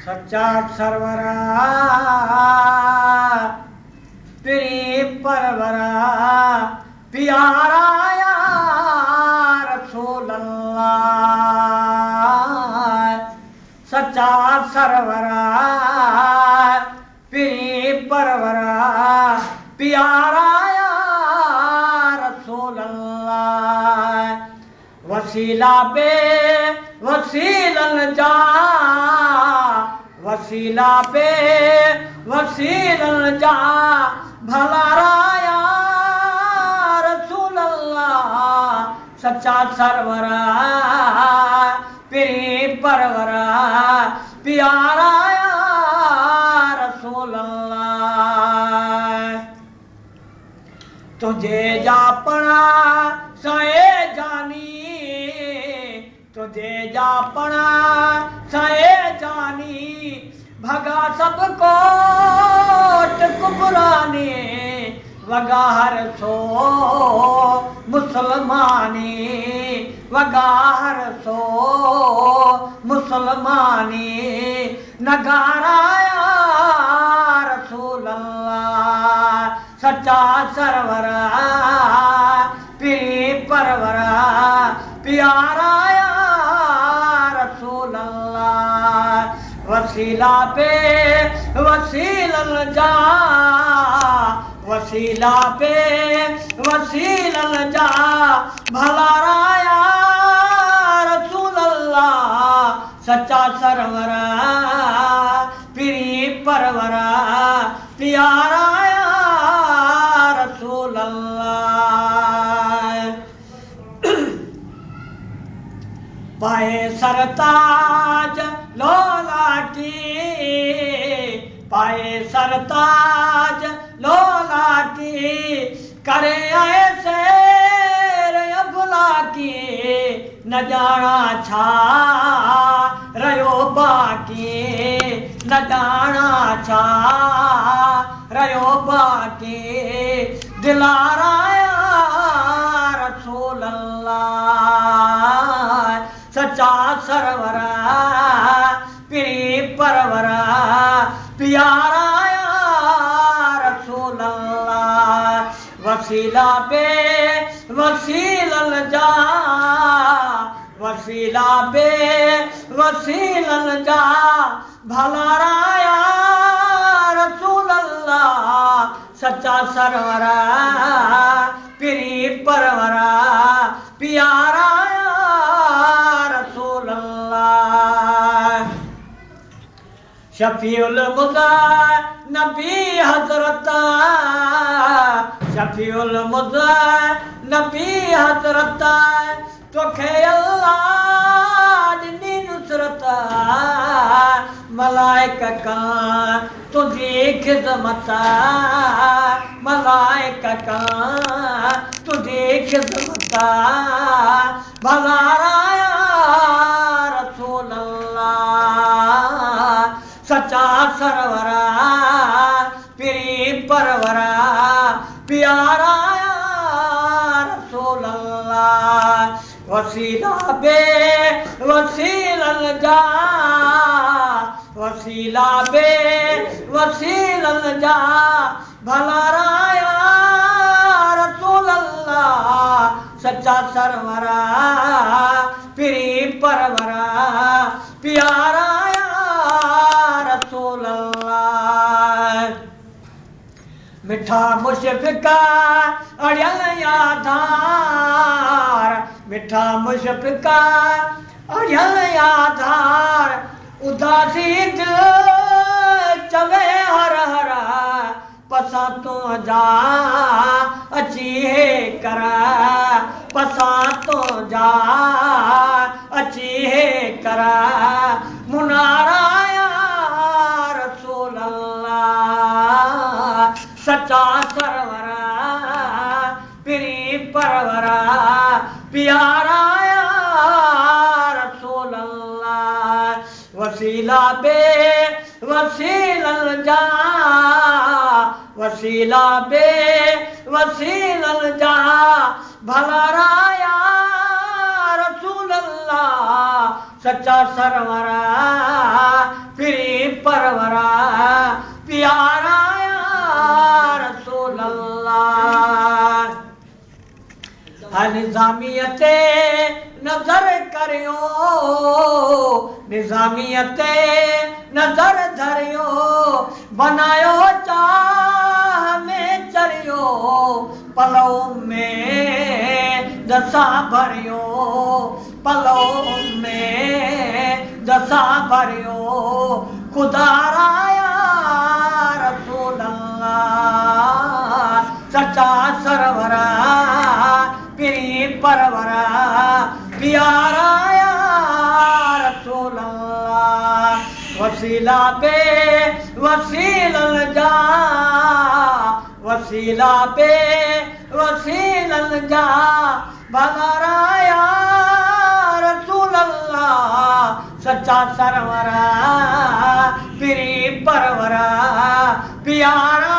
सच्चा सरवरा पीरी परवरा प्यारा या रसूल अल्लाह। सच्चा सरवरा पीरी परवरा प्यारा या रसूल अल्लाह। वसीला बे वसीलन जा वसीला पे वसीलन जा भला राया रसूल अल्लाह। सच्चा सरवरा पीरी परवरा प्यारा या रसूल अल्लाह। तुझे जापना साए जानी तुझे जापना साए जानी भगा सबको कुबरानी वगा हर सो मुसलमानी वगा हर सो मुसलमानी नगारा या रसूल अल्लाह। सच्चा सरवरा पीरी परवरा प्यारा या रसूल अल्लाह। वसीला पे वसीलन जा वसीला पे वसीलन जा भला राया रसूल अल्लाह। सच्चा सरवरा पीरी परवरा प्यारा या रसूल अल्लाह। पाए सरताज लोला की पाए सरताज लोला की करे ऐसे अबला की न जाना छा रयो बाकी न जाना छा रयो बाकी दिलारा या रसूल अल्लाह। सच्चा सरवरा पीरी परवरा प्यारा या रसूल अल्लाह। वसीला पे वसीलन जा वसीला पे वसीलन जा भला राया रसूल अल्लाह। सच्चा सरवरा पीरी परवरा प्यारा या रसूल अल्लाह। शफीउल मुज़ा नबी हजरत शफीउल मुज़ा नबी हजरत तोखे अल्लाह ॾिनी नुसरत मलाइका का तुझी खिदमत मलाइका का तुझी खिदमत भला राया रसूल अल्लाह। सच्चा सरवरा पीरी परवरा प्यारा या रसूल अल्लाह। वसीला बे वसीलन जा वसीला बे वसीलन जा भला राया रसूल अल्लाह। सच्चा सरवरा पीरी परवरा प्यारा या रसूल अल्लाह। मिठा मुशफ़िका अड़ियल यादार मिठा मुशफ़िका अड़ियल यादार उदासी दिल चवे हर हरा पसा तो जा अची है करा पसा तो जा अची है करा मुनारा या रसूल अल्लाह। सच्चा सरवरा पीरी परवरा प्यारा या रसूल अल्लाह। वसीला बे वसीलन जा वसीला बे वसीलन जा भला राया सच्चा सरवरा पीरी परवरा प्यारा या रसूल अल्लाह। निज़ामियत नजर करियो निज़ामियत नजर धरियो बनायो चाह में चरियो पलो में दसा भरियो पलो में दसा भरियो खुदा राया रसूल अल्लाह। सच्चा सरवरा पीरी परवरा प्यारा या रसूल अल्लाह। वसीला पे वसीलन जा वसीला पे वसीलन जा भगरा या रसूल अल्लाह। सच्चा सरवरा पीरी परवरा प्यारा